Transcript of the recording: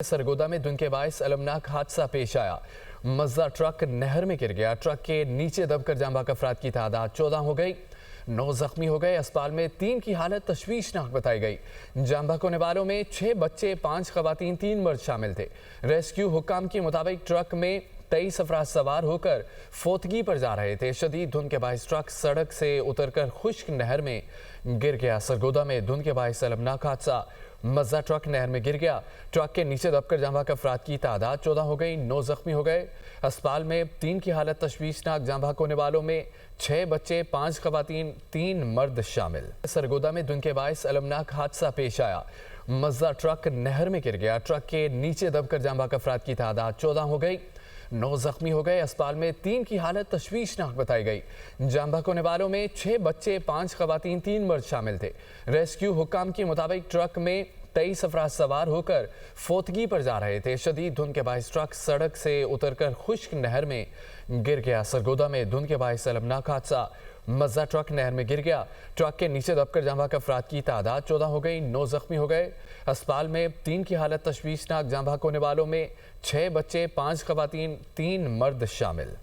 सरगोदा में धुंध के बायस अलमनाक हादसा पेश आया। मज़दा ट्रक नहर में गिर गया। ट्रक के नीचे दबकर जाँ बहक अफराद की तादाद 14 हो गई। 9 जख्मी हो गए। अस्पताल में 3 की हालत तशवीशनाक बताई गई। जाँ बहक होने वालों में 6 बच्चे, 5 खवातीन, 3 मर्द शामिल थे। रेस्क्यू हुक्काम के मुताबिक ट्रक में 23 अफराद सवार होकर फोतगी पर जा रहे थे। शदीद धुंध के बायस ट्रक सड़क से उतरकर खुश्क नहर में गिर गया। सरगोदा में धुंध के बायस अलमनाक हादसा। मज़दा ट्रक नहर में गिर गया। ट्रक के नीचे दबकर जाँ बहक अफराद की तादाद 14 हो गई। 9 जख्मी हो गए। अस्पताल में 3 की हालत तशवीशनाक। जाँ बहक होने वालों में 6 बच्चे, 5 खवातीन, 3 मर्द शामिल। सरगोदा में धुंध के बायस अलमनाक हादसा पेश आया। मज़दा ट्रक नहर में गिर गया। ट्रक के नीचे दबकर जाँ बहक अफराद की तादाद 14 हो गई। 9 जख्मी हो गए। अस्पताल में 3 की हालत तशवीशनाक बताई गई। जाँ बहक होने वालों में 6 बच्चे, 5 खवातीन, 3 मर्द शामिल थे। रेस्क्यू हुक्काम के मुताबिक ट्रक में 23 अफराद सवार होकर फोतगी पर जा रहे थे। शदीद धुंध के बायस ट्रक सड़क से उतरकर खुश्क नहर में गिर गया। सरगोदा में धुंध के बायस अलमनाक हादसा। मज़दा ट्रक नहर में गिर गया। ट्रक के नीचे दबकर जाँ बहक अफराद की तादाद 14 हो गई। 9 जख्मी हो गए। अस्पताल में 3 की हालत तशवीशनाक। जाँ बहक होने वालों में 6 बच्चे, 5 खवातीन, 3 मर्द शामिल।